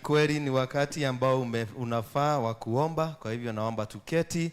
kweli ni wakati ambao unafaa wa kuomba. Kwa hivyo naomba tuketi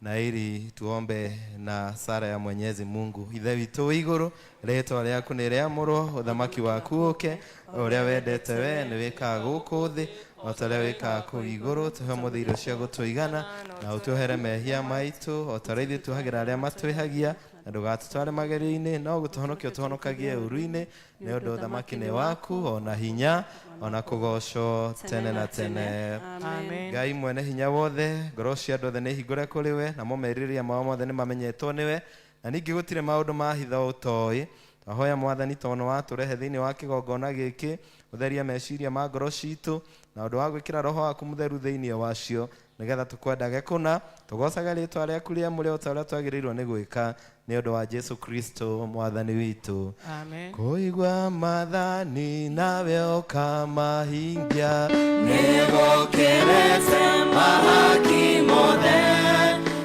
na ili tuombe na sala ya Mwenyezi Mungu. Ithe witũ igũrũ, rĩĩtwa rĩaku nĩ rĩamũrwo, ũthamaki waku ũũke, ũrĩa wendete we nĩ wĩkaga gũkũ thĩ, o ta ũrĩa wĩkaga kũu igũrũ. Tũhe ũmũthĩ irio cia gũtũigana, na ũtũhere mehia maitũ, o ta ũrĩa ithuĩ tuohagĩra arĩa matwĩhagia, na ndũgatũtware magerio-inĩ, no gũtũhonokia ũtũhonokagie ũũru-inĩ, nĩ ũndũ ũthamaki nĩ waku, ona hinya, ona kũgocwo tene na tene. Amen. Ngai mwene hinya wothe, ngoro cia andũ othe nĩ hingũre kũrĩ we, na momerirĩria mao mothe nĩ mamenyetwo nĩwe, na ningĩ gũtirĩ maũndũ ma hitho ũtoĩ. Twahoya Mwathani tondũ watũrehe thĩinĩ wa kĩgongona gĩkĩ, ũtheria meciria ma ngoro citũ, na ũndũ wa gwĩkĩra roho waku mũtheru thĩinĩ wacio, nĩgetha tũkwendage kũna, tũgocaga rĩĩtwa rĩaku rĩamũre o ta ũrĩa twagĩrĩirwo nĩ gwĩka, nĩ ũndũ wa Jesu Kristo Mwathani witũ. Amen. Kũigua maathani nawe ũkamahingia, nĩgũkĩrĩte mahaki mothe,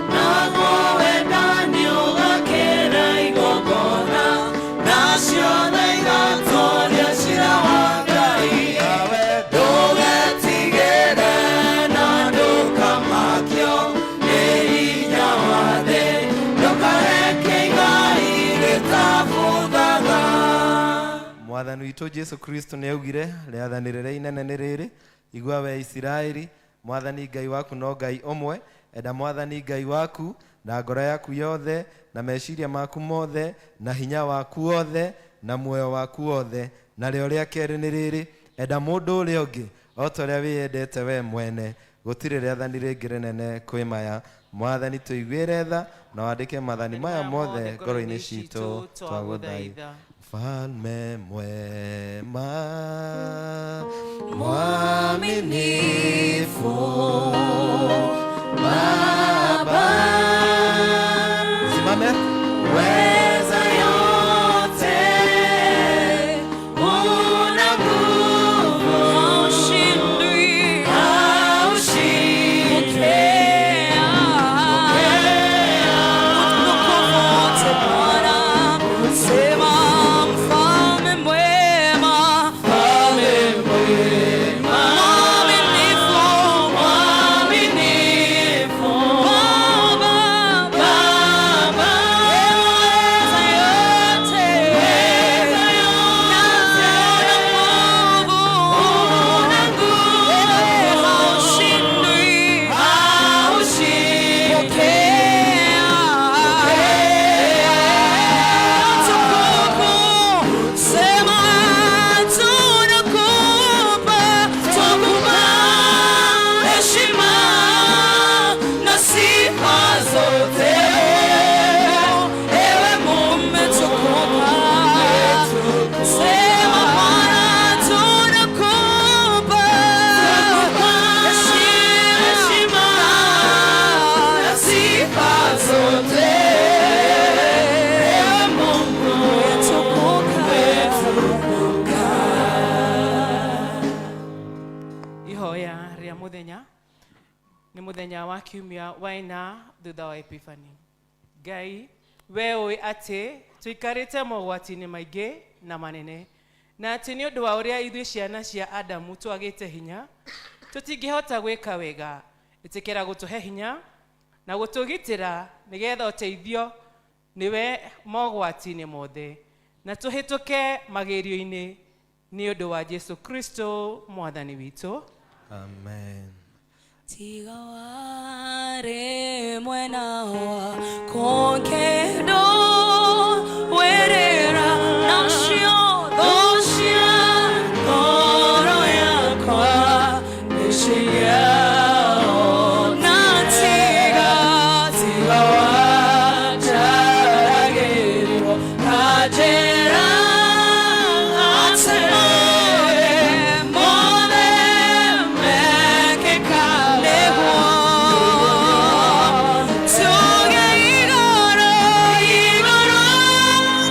naguo wendani ũgakĩra igongona, na ciothe igatoria cira wa Ngai. Ndũgetigĩre na ndũkamakio nĩ hinya wa thĩ, ndũkareke Ngai gĩtabũthaga. Mwathani witũ Jesu Kristo nĩ augire, rĩathani rĩrĩa inene nĩ rĩrĩ, igua we Isiraeli, Mwathani Ngai waku no Ngai ũmwe, enda Mwathani Ngai waku na ngoro yaku yothe, na meciria maku mothe, na hinya waku wothe, na muoyo waku wothe. Na rĩo rĩa kerĩ nĩ rĩrĩ, enda mũndũ ũrĩa ũngĩ o ta ũrĩa wĩyendete we mwene. Gũtirĩ rĩathani rĩngĩ rĩnene kwĩ maya. Mwathani tũiguĩre tha, na wandĩke maathani maya mothe ngoro-inĩ citũ, twagũthaitha. Mfalme mwema, mwaminifu, Baba, simame, Weza yote, una nguvu, haushindwi, pokea utukufu wote Bwana. Sema mfalme mwema, mwaminifu, muthenya wa kiumia waina thutha wa Epifani. Ngai, we ũĩ atĩ tuikarĩte mogwati-inĩ maingĩ na manene, na atĩ nĩ ũndũ wa ũrĩa ithuĩ ciana cia Adamu twagĩte hinya, tũtingĩhota gwĩka wega. Ĩtĩkĩra gũtũhe hinya na gũtũgitĩra nĩgetha ũteithio nĩwe mogwati-inĩ mothe, na tũhĩtũke magerio-inĩ nĩ ũndũ wa Jesu Kristo Mwathani witũ. Amen. Tiga ware mwena wa konkedo werera nasio dosia koro yakwa nishia na tiga wajaragero kajera atene mone meke kalebo soge igoro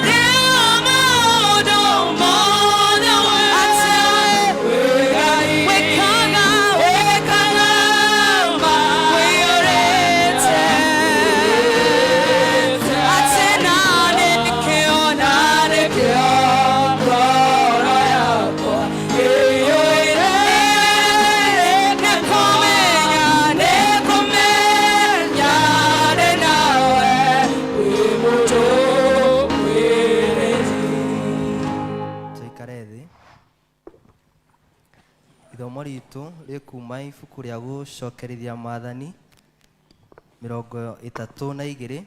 de amodo modo ate wekaga ma weorete ate nane keonare Ithomo ritũ rĩkuma ibuku rĩa gũcokerithia Maathani 32,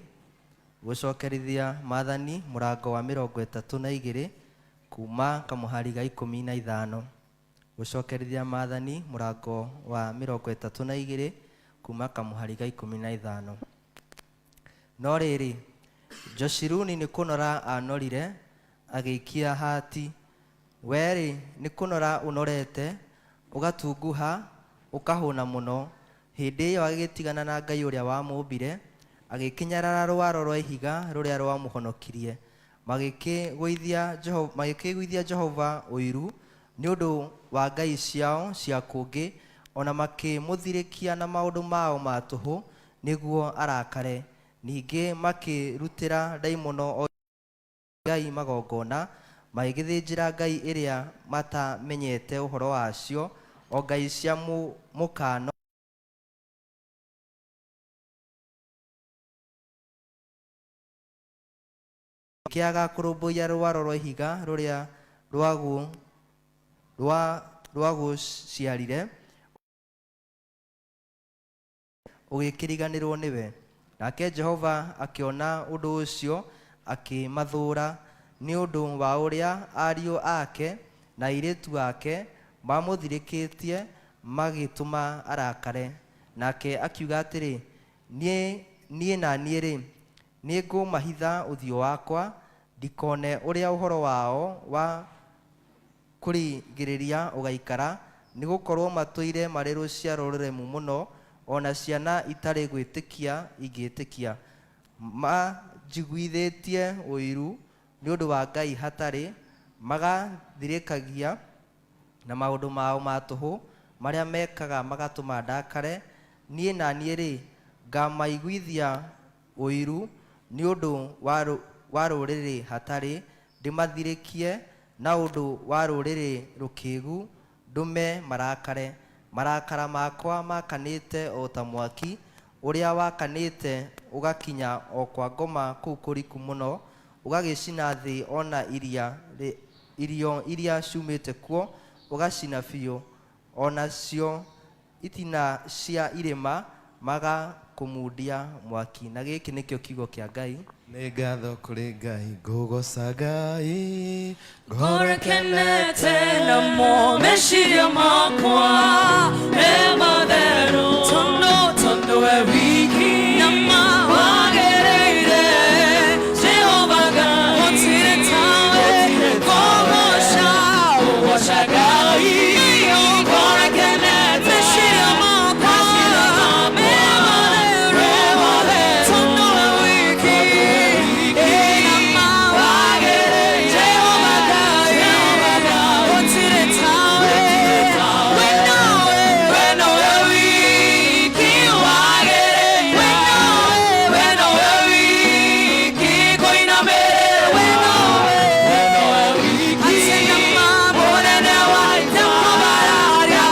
gũcokerithia Maathani mũrango wa 32 kuma kamũhari ga 15. Gũcokerithia Maathani mũrango wa 32 kuma kamũhari ga 15. No rĩrĩ, Joshiruni nĩ kũnora anorire agĩikia hati. Weri nĩ kũnora ũnorete ũgatunguha ũkahũna mũno. Hĩndĩ ĩyo agĩtigana na Ngai ũrĩa wamũmbire, agĩkinyarara rwaro rwa ihiga rũrĩa rwamũhonokirie. Magĩkĩgũithia Jehova ũiru nĩ ũndũ wa ngai ciao cia kũngĩ, ona makĩmũthirĩkia na maũndũ mao ma tũhũ nĩguo arakare. Ningĩ makĩrutĩra ndaimono Ngai magongona, magĩgĩthĩnjĩra ngai ĩrĩa matamenyete ũhoro wacio, o ngai cia mũkano kĩaga kũrũmbũiya rwaro rwa ihiga rũrĩa rwagũciarire ũgĩkĩriganĩrwo nĩwe. Nake Jehova akĩona ũndũ ũcio, akĩmathũra nĩ ũndũ wa ũrĩa ariũ ake na airĩtu ake mamũthirĩkĩtie, magĩtũma arakare. Nake akiuga atĩrĩ, niĩ na niĩ-rĩ, nĩ ngũmahitha ũthiũ wakwa, ndikone ũrĩa ũhoro wao wa kũrigĩrĩria ũgaikara, nĩ gũkorwo matũire marĩ rũciaro rũremu mũno, ona ciana itarĩ gwĩtĩkia ingĩĩtĩkia. Manjiguithĩtie ũiru nĩ ũndũ wa ngai hatarĩ, magathirĩkagia na maũndũ mao ma tũhũ marĩa mekaga magatũma ndakare. Niĩ na niĩ-rĩ, ngamaiguithia ũiru nĩ ũndũ wa rũrĩrĩ hatarĩ, ndĩmathirĩkie na ũndũ wa rũrĩrĩ rũkĩĩgu, ndũme marakare. Marakara makwa makanĩte o ta mwaki, ũrĩa wakanĩte ũgakinya o kwa ngoma kũu kũriku mũno, ũgagĩcina thĩ ona irio iria ciumĩte kuo, ũgacina biũ, onacio itina cia irĩma magakũmundia mwaki. Na gĩkĩ nĩkĩo kiugo kĩa Ngai. Nĩ ngatho kũrĩ Ngai, ngũgũca Ngai, ngorekenete namo meciria makwa me matheru, tondo we wiki nama wagereire Jehova Ngai, gũtirĩ tawe ngũgũca Ngai, ngorekenete meciria makwa me matheru, tondo we wiki nama wagereire Jehova Ngai, gũtirĩ tawe we nawe wiki wagereire, we nawe wiki kũinamĩrĩra, we nawe wiki atĩnama mũnene wa ndakũbararia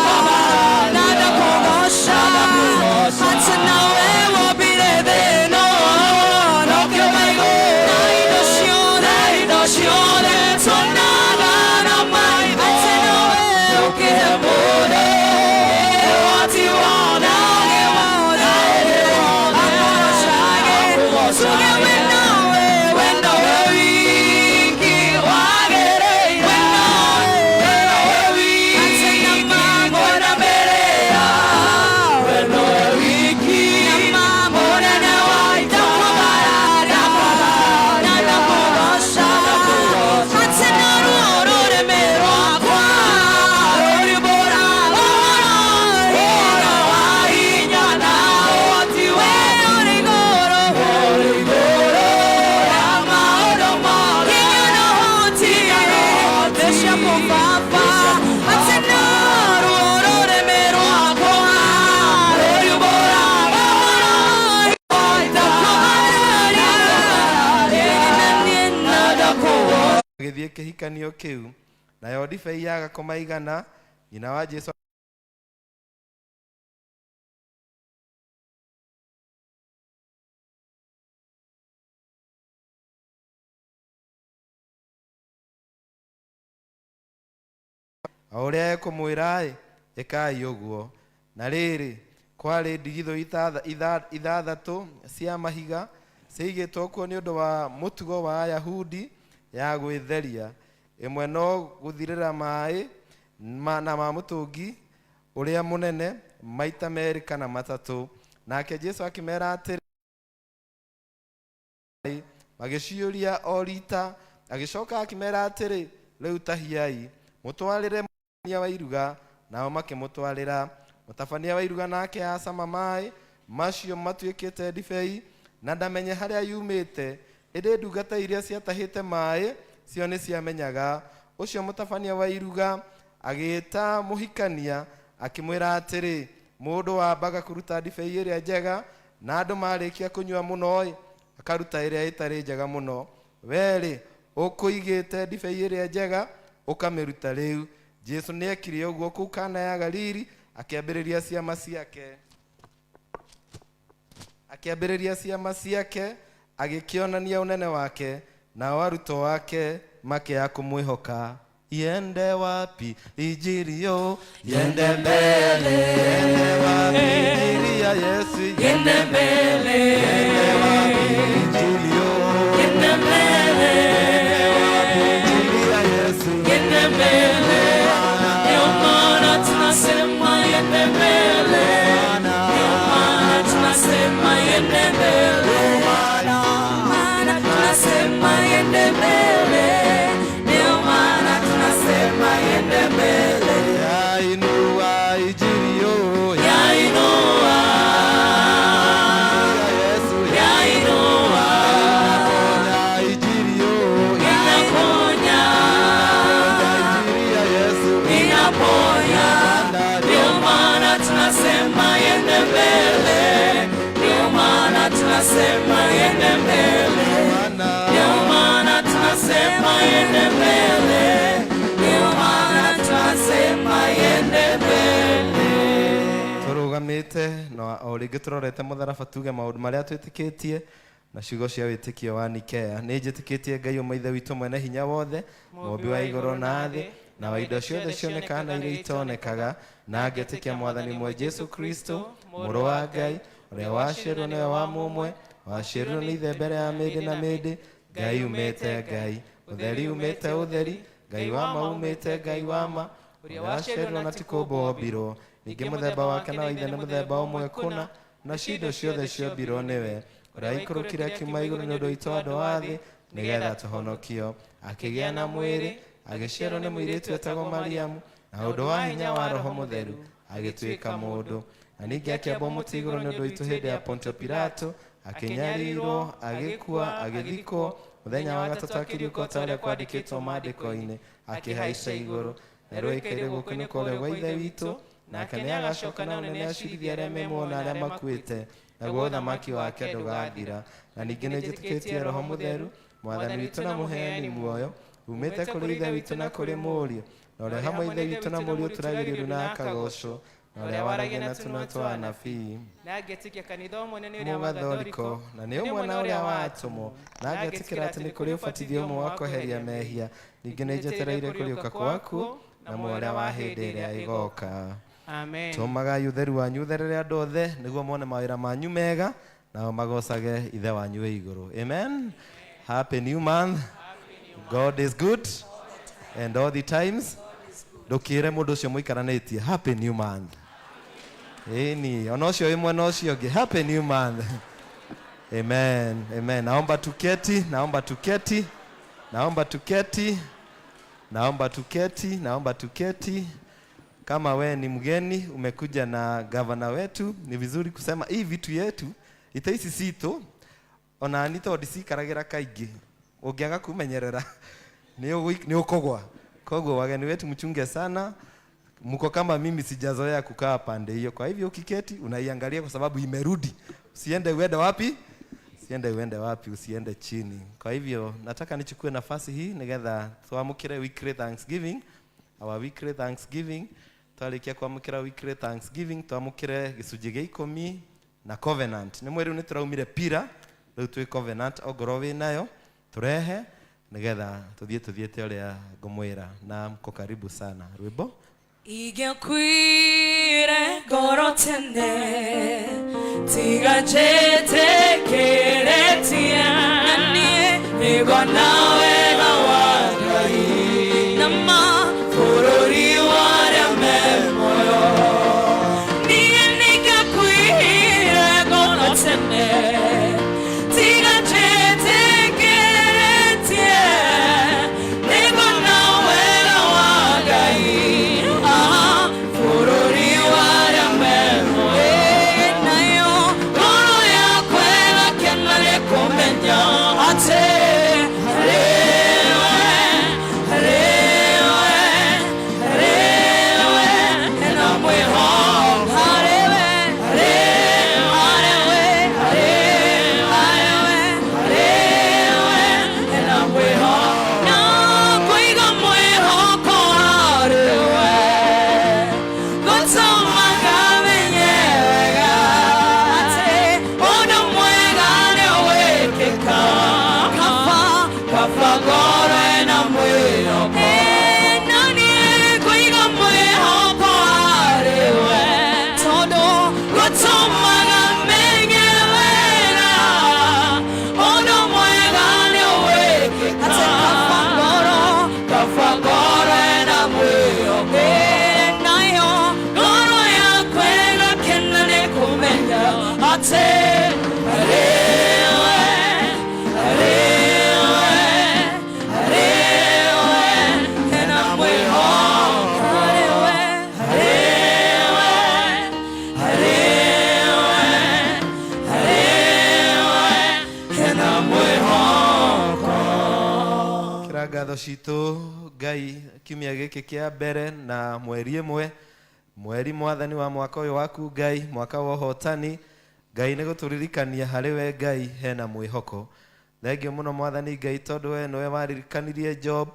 na ndakũgoca, atĩ nawe wombire thĩ ĩno na ũkĩmaiga na indo ciothe tũnaga na maitho, atĩ nawe ũkĩhe mũndũ ũhoti wonage wothe akũgocage, tuge we nawe wiki wagereire, we nawe wiki atĩ nama mũnamĩrĩra, we nawe wiki nama mũnene wa ndakũbararia na ndakũgoca, atĩ naruo rũrĩmĩ rwakwa rũrimbũra ũhoro wa hinya na ũhoti we ũrĩ igũrũ ya maũndũ mothe, hinya na ũhoti thĩ cia kũbaba, atĩ naruo rũrĩmĩ rwakwa rũrimbũra ũhoro na ndakũgoca. gĩthiĩ kĩhikanio kĩu, nayo ndibei ya gakoma igana, nyina wa Jesũ o ũrĩa ekũmwĩra-ĩ, ekai uguo. Na riri kwari ndigitho ithathatũ cia mahiga ciigĩtwo kuo nĩ ũndũ wa mũtugo wa Ayahudi ya gwĩtheria. Ĩmwe no gũthirĩra maĩ na ma mũtũngi ũrĩa mũnene maita merĩ kana matatũ. Nake Jesu akĩmera atĩrĩ, magĩciũria o rita, agĩcoka akĩmera atĩrĩ, rĩu tahiai mũtwarĩre mũtabania wa iruga. Nao makĩmũtwarĩra. Mũtabania wa iruga nake acama maĩ macio matuĩkĩte ndibei, na ndamenye harĩa yumĩte, ĩndĩ ndungata iria ciatahĩte maĩ cio nĩ ciamenyaga. Ũcio mũtabania wa iruga agĩĩta mũhikania akĩmwĩra atĩrĩ, mũndũ wambaga kũruta ndibei ĩrĩa njega, na andũ marĩkia kũnyua mũno akaruta ĩrĩa ĩtarĩ njega mũno. Wee-rĩ, ũkũigĩte ndibei ĩrĩa njega ũkamĩruta rĩu. Jesu nĩekire ũguo kũu Kana ya Galili, akĩambĩrĩria ciama ciake agĩkĩonania ũnene wake, nao arutwo ake makĩaga kũmwĩhoka. Iende wapi injili yo, iende mbele, iende wapi injili ya Yesu, iende mbele, iende wapi injili yo, iende mbele, iende wapi injili ya Yesu, iende mbele. Ndio maana tunasema iende mbele, ndio maana tunasema iende mbele, ndio maana tunasema iende mbele, ndio maana tunasema iende mbele. Yainua injili yo, yainua Yesu, yainua injili yo, inaponya injili ya Yesu, inaponya. Ndio maana tunasema iende mbele, ndio maana tunasema iende mbele, ndio maana tunasema iende mbele, ndio maana tunasema iende mbele. Turugamite no o ringi turorete mutharaba tuge maundu maria twitikitie na ciugo cia witikio wa Nikea. Ni njitikitie Ngai Maithe witũ mwene hinya wothe, mũmbi wa igũrũ na thĩ na wa indo ciothe cionekaga na iria itonekaga, na ngetikia Mwathani mwe Jesu Kristo mũrũ wa Ngai, ũrĩa waciarwo nĩwe wa mũmwe, waciarwo nĩ ithe mbere ya mĩndĩ na mĩndĩ, Ngai umĩte Ngai, ũtheri umĩte ũtheri, Ngai wa ma umĩte Ngai wa ma, ũrĩa waciarwo na ti kũmbwo ombirwo. Ningĩ mũthemba wake na wa ithe nĩ mũthemba ũmwe kũna, na cindo ciothe ciombirwo nĩwe, ũrĩa aikũrũkire akiuma igũrũ nĩ ũndũ witũ andũ a thĩ, nĩgetha tũhonokio. Akĩgĩa na mwĩrĩ, agĩciarwo nĩ mũirĩtu etagwo Mariamu, na ũndũ wa hinya wa Roho Mũtheru agĩtuĩka mũndũ. Na ningĩ akĩambwo mũtĩ igũrũ nĩ ũndũ witũ hĩndĩ ya Pontio Pilato, akĩnyariirwo, agĩkua, agĩthikwo, mũthenya wa gatatũ akĩriũka ta ũrĩa kwandĩkĩtwo maandĩko-inĩ, akĩhaica igũrũ, na rĩoĩkaire gũkũ-inĩ kwa ũrĩa gwa ithe witũ, nake nĩ agacoka na ũnene aciirithia arĩa memuona arĩa makuĩte, naguo ũthamaki wake ndũgathira. Na ningĩ nĩ njĩtĩkĩtie Roho Mũtheru, Mwathani witũ na mũheani muoyo, umĩte kũrĩ ithe witũ na kũrĩ Mũriũ, na ũrĩa hamwe ithe witũ na Mũriũ tũragĩrĩrio na akagocwo, na ũrĩa waragia na tũnua twa anabii, na ngetikia kanitha ũmwe nĩ ũrĩa wa Gathoriko, na nĩ ũmwe na ũrĩa watũmwo, na ngetĩkĩra atĩ nĩ kũrĩ ũbatithio ũmwe wa kweheria mehia. Ningĩ nĩ njetereire kũriũka kwa akuũ na muoyo ũrĩa wa hĩndĩ ĩrĩa ĩgoka. Amen. Tũmagai ũtheru wanyu ũtherere andũ othe, nĩguo mone mawĩra manyu mega, nao magocage ithe wanyu wĩ igũrũ. Amen. Happy new month. God is good and all the times. Ndũkĩre mũndũ ũcio mũikaranĩtie happy new month. Ĩni ona ũcio wĩ mwena ũcio ũngĩ happy new month. Amen. Amen. Naomba tuketi, naomba tuketi, naomba tuketi, naomba tuketi, naomba tuketi. Kama we ni mgeni umekuja na gavana wetu, ni vizuri kusema hii vitu yetu itaici citũ ona nĩ tondũ cikaragĩra kaingĩ, ũngĩaga kumenyerera ni ukogwa. Koguo wageni wetu mchunge sana, mko kama mimi sijazoea kukaa pande hiyo. Kwa hivyo ukiketi unaiangalia kwa sababu imerudi. Usiende uende wapi? Uende wapi, usiende chini. Kwa hivyo nataka nichukue nafasi hii nigetha tuamukire weekly Thanksgiving, our weekly Thanksgiving. Twarikia kwamukira weekly Thanksgiving, twamukire gicunjĩ gĩa 10 na covenant. Nĩ mweri nĩ turaumire pira, rĩu twĩ covenant ongorwo wĩ nayo turehe nigetha tuthiĩ ũrĩa ngũmwĩra, na mko karibu sana. Rwĩmbo Igakwire gorotene tiga jete keretia Ego nawe gawagai Nama Furori ware memoyo Niye nika kuire gorotene Tiga jete keretia Ego nawe gawagai Furori ware memoyo Nayo Goro ya kwela kenale komenya Ate Ngatho citũ Ngai kiumia gĩkĩ kĩa mbere na mweri ĩmwe mweri mwathani wa mwaka ũyũ waku Ngai mwaka wa ũhotani Ngai nĩ gũtũririkania harĩ we Ngai hena mwĩhoko thengiũ mũno mwathani Ngai tondũ we nĩwe waririkanirie Job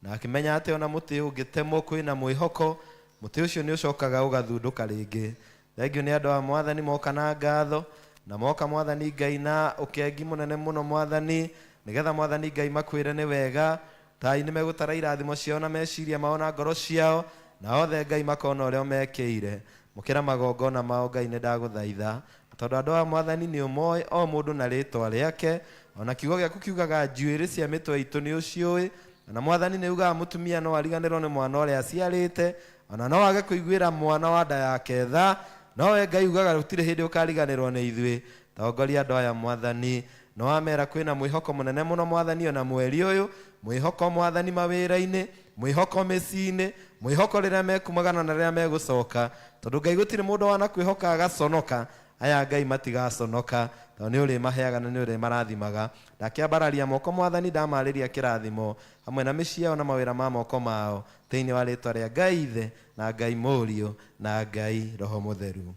na akĩmenya atĩ ona mũtĩ ũngĩtemwo kwĩna mwĩhoko mũtĩ ũcio nĩ ũcokaga ũgathundũka rĩngĩ thengiũ nĩ andũ a mwathani moka na ngatho na moka mwathani Ngai na ũkengi mũnene mũno mwathani nĩgetha mwathani Ngai makwĩre nĩ wega tai nĩ megũtara irathimo ciao na meciria mao na ngoro ciao na othe Ngai makona ũrĩa mekĩire mũkĩra magongona mao Ngai nĩ ndagũthaitha tondũ andũ a mwathani nĩ ũmoĩ o mũndũ na rĩtwa rĩake ona kiugo gĩaku kiugaga njuĩrĩ cia mĩtwe itũ nĩ ũciũĩ na mwathani nĩ ugaga mũtumia no ariganĩrwo nĩ mwana ũrĩa aciarĩte ona no age kũiguĩra mwana wa nda yake tha no we Ngai ugaga gũtirĩ hĩndĩ ũkariganĩrwo nĩ ithuĩ tongoria andũ aya mwathani no wamera kwĩna mwĩhoko mũnene mũno mwathani ona mweri ũyũ mwĩhoko mwathani mawĩra-inĩ mwĩhoko mĩciĩ-inĩ mwĩhoko rĩrĩa mekumagana na rĩrĩa megũcoka tondũ Ngai gũtirĩ mũndũ wana kwĩhoka agaconoka aya Ngai matigaconoka tondũ nĩ ũrĩ maheaga na nĩ ũrĩ marathimaga ndakĩambararia moko mwathani ndamarĩria kĩrathimo hamwe na mĩciĩ yao na mawĩra ma moko mao thĩinĩ wa rĩtwa rĩa Ngai Ithe na Ngai Mũriũ na Ngai Roho Mũtheru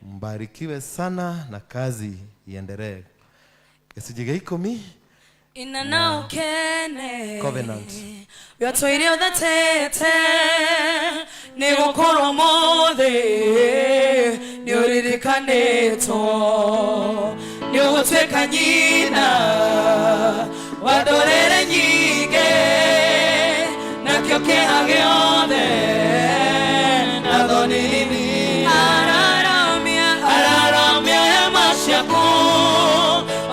mbarikiwe sana na kazi iendelee gĩcunjĩ gĩa 10 Inana ukene Covenant Yatwire uthatete Nĩgũkorwo mũthĩ Nĩũririkanĩtwo Nĩũgũtuĩka nyina wa ndũrĩrĩ nyingĩ Nakĩo kĩeha gĩothe na thoni nini Araramia hema ciaku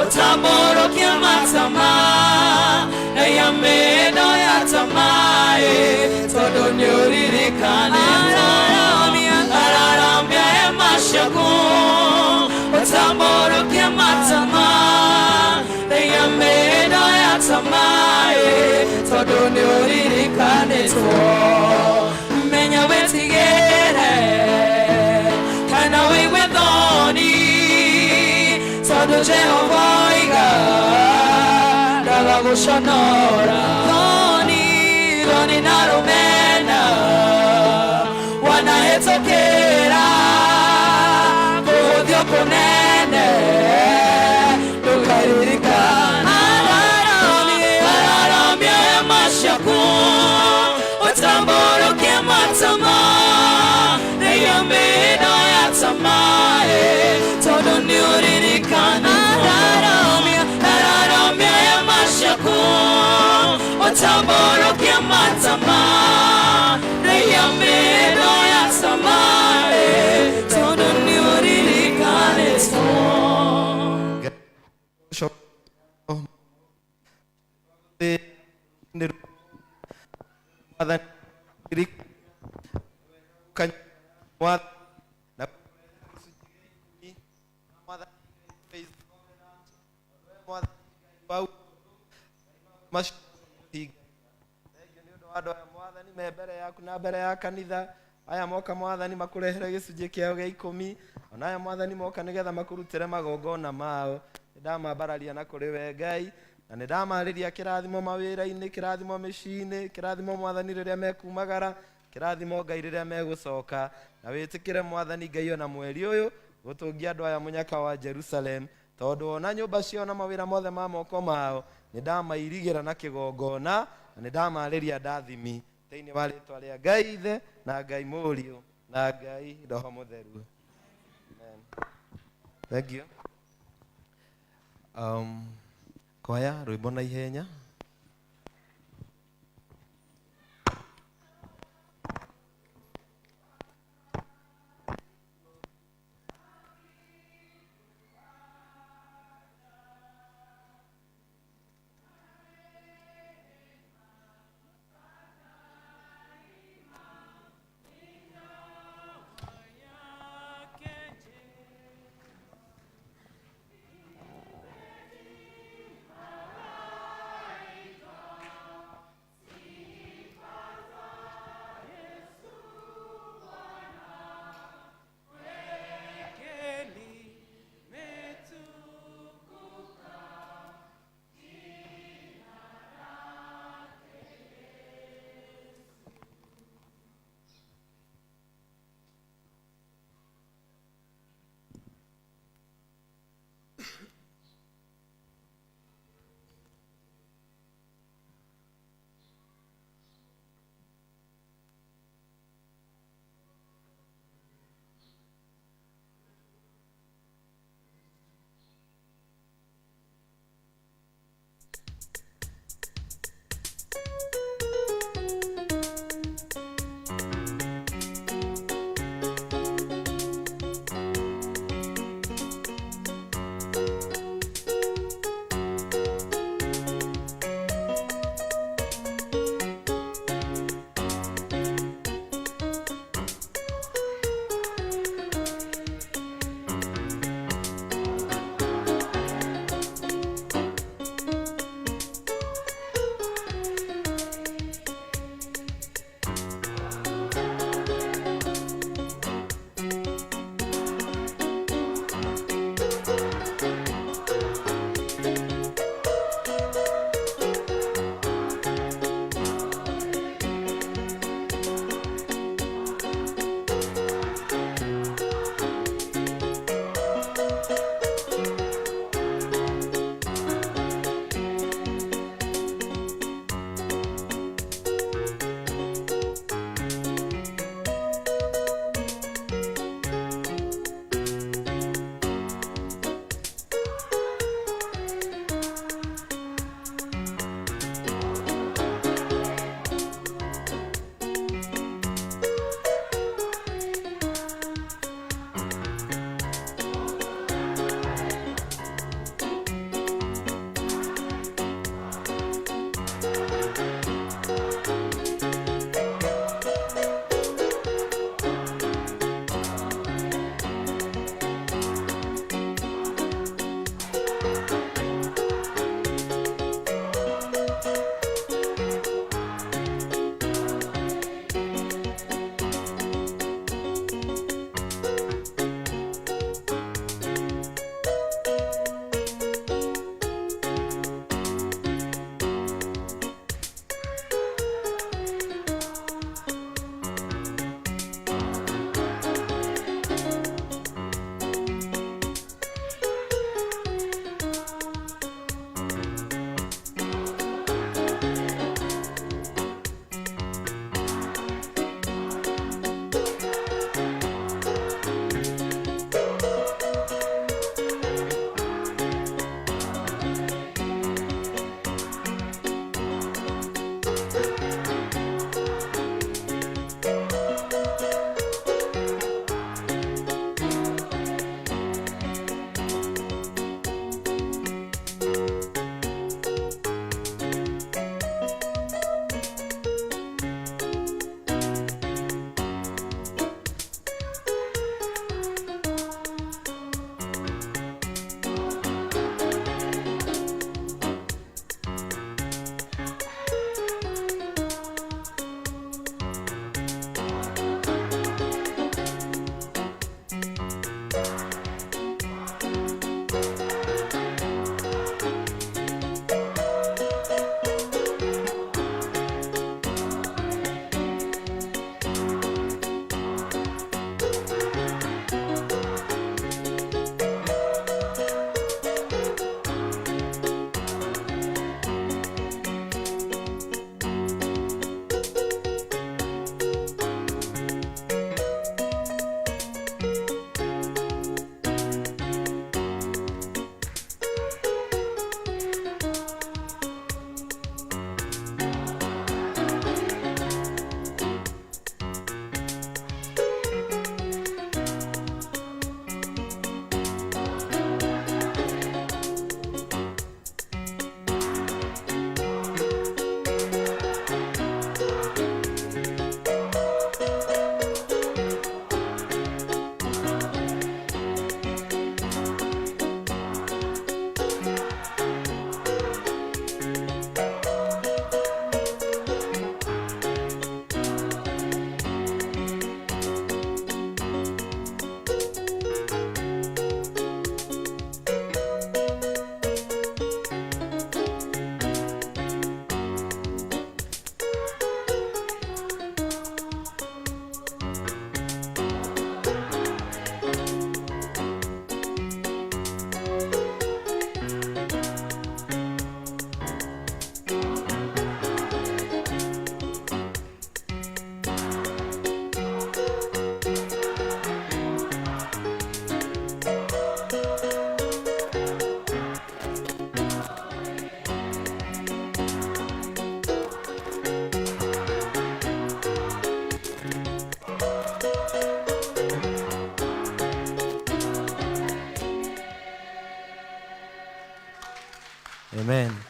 Ũtambũrũkie matama na yamendo ya tamae tondũ nĩũririkanĩtwo Araramia hema ciaku Ũtambũrũkie matama na yamendo ya tamae tondũ nĩũririkanĩtwo Menya wetigĩre kana wĩigwe thoni tondũ Jehova oiga ndagagũconora thoni na rũmena wanahĩtũkĩra kũhũthio kũnene ndũkaririkana araramia hema ciaku ũtambũrũkie matama rĩrĩa mĩĩno ya tamaĩ tondũ nĩũririkanĩtwo araramia hema ciaku ũtambũrũkie matama rĩrĩa mĩĩno mwathani na mwathani me mbere yaku na mbere ya kanitha aya moka mwathani makurehere gicunjĩ kĩao gĩa 10 ona aya mwathani moka nĩgetha makurutĩre magongona mao ndamambararia na kũrĩ we Ngai na nĩndamarĩria kĩrathimo mawĩra-inĩ kĩrathimo mĩciĩ-inĩ kĩrathimo mwathani rĩrĩa mekumagara kĩrathimo Ngai rĩrĩa megũcoka na wĩtĩkĩre mwathani Ngai ona mweri ũyũ gũtũngia andũ aya mũnyaka wa Jerusalem tondũ ona nyũmba ciao na mawĩra mothe ma moko mao nĩndamairigĩra na kĩgongona na nĩndamarĩria ndathimi thĩinĩ wa rĩtwa rĩa Ngai Ithe na Ngai Mũriũ na Ngai Roho Mũtheru. Amen. Thank you. Kwaya rwĩmbo na ihenya.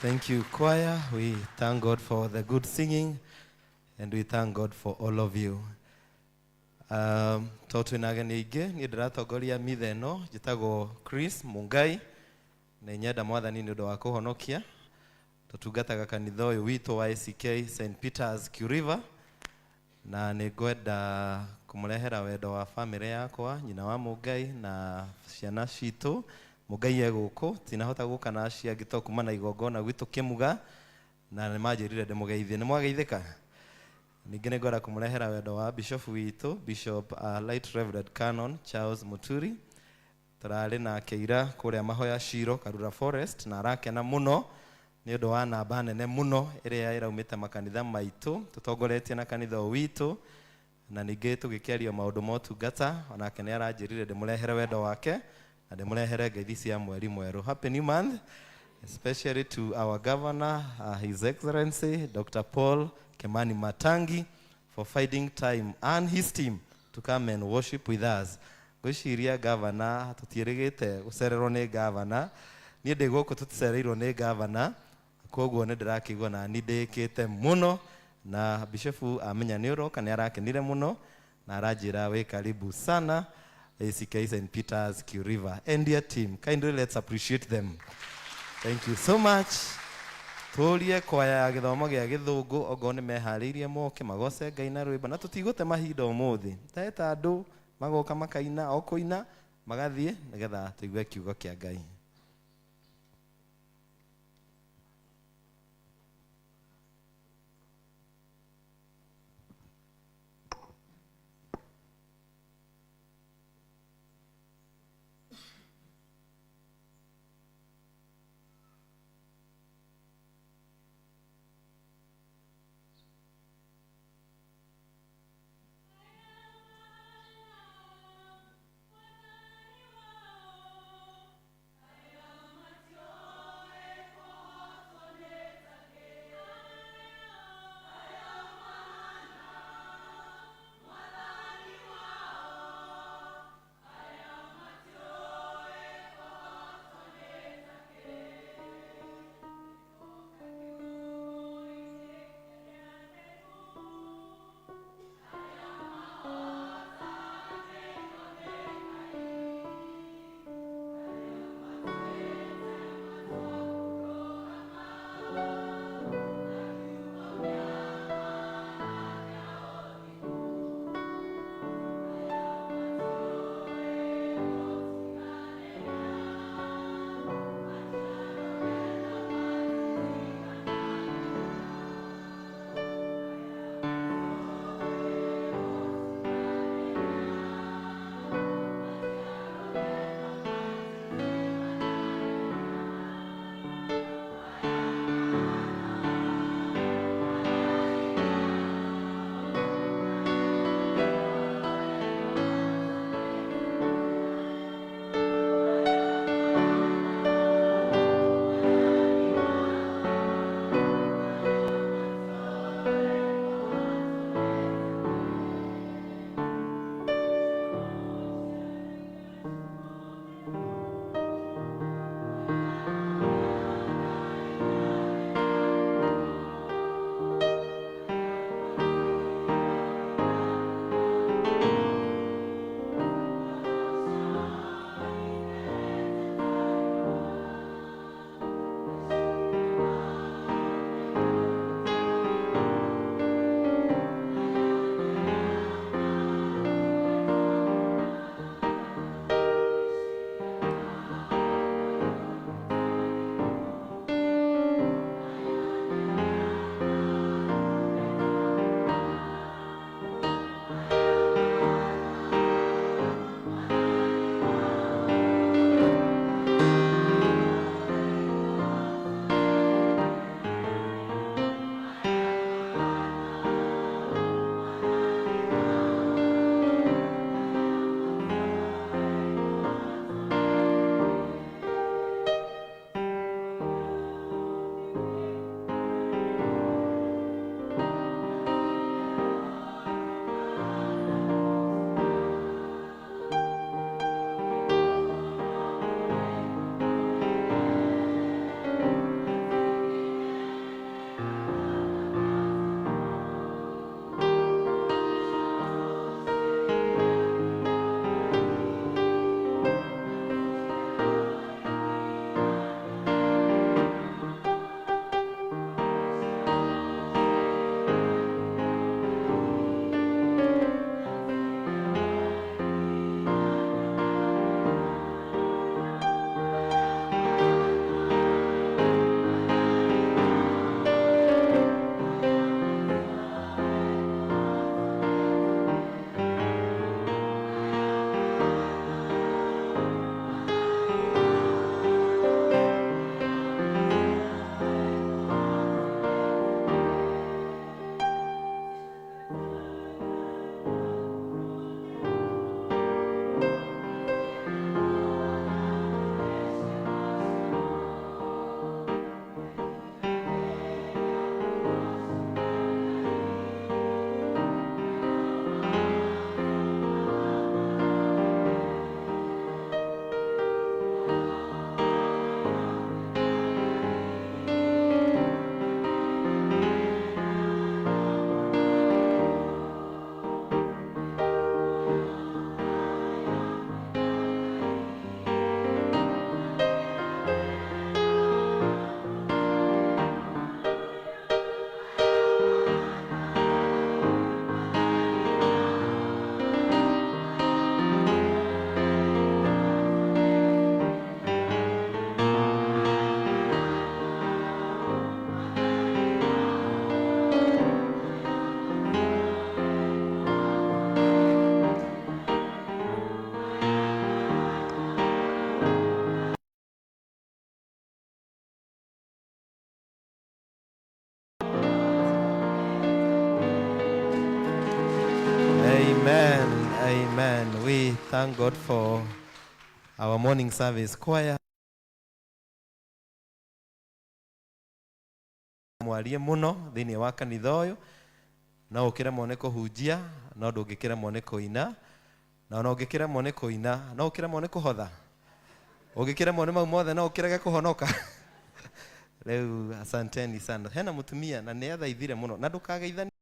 Thank you, choir. We thank God for the good singing, and we thank God for all of you. Toto inageni ingi ni ndiratongoria mithe ino njitagwo Chris Mungai na nyenda mwathani ni undu wa kuhonokia tutungataga kanitha uyu witu wa ACK St Peter's Kuriva na ni ngwenda kumurehera wendo wa family yakwa nyina wa Mungai na ciana citu Mungai eguku tinahota guka na cia ngitokuma na igongona gwitu kimuga na ni manjirire ndimugeithie ni mwageithika ningine ngwenda kumurehera wendo wa bishop witu Bishop Light Reverend Canon Charles Muturi turari na keira kuria mahoya Shiro Karura Forest na arakena muno ni undu wa namba nene muno iria iraumite makanitha maitu tutongoretie na kanitha witu na ningi tugikiaria maundu motungata onake ni aranjirire ndimurehere wendo wake na ndimurehere ngeithi cia mweri mweru. Happy new month especially to our governor His Excellency Dr. Paul Kimani Matangi for finding time and his team to come and worship with us. Gwiciria governor tutierigite gucererwo ni governor ni ndi guku tuticereirwo ni governor koguo ni ndirakigwa na ni ndikite muno na bishop amenya ni uroka ni arakenire muno na aranjira we karibu sana ACK St Peter's Kuriva and their team. Kindly let's appreciate them. Thank you so much. Turie kwaya ya githomo gia githungu ogo ni meharirie moke magoce Ngai na rwimba na tutigute mahinda umuthi taeta andu magoka makaina o kuina magathie nigetha tuigue kiugo kia Ngai. I Amen. Amen. We thank God for our morning service choir. Mwarie muno thini wa kanitha uyu na ukira mone kuhunjia no ndungikira mone kuina na no ngikira mone kuina no ukira mone kuhotha ugikira mone mau mothe no ukirage kuhonoka. Leo asanteni sana. Hena mutumia na ni athaithire muno na ndukageithani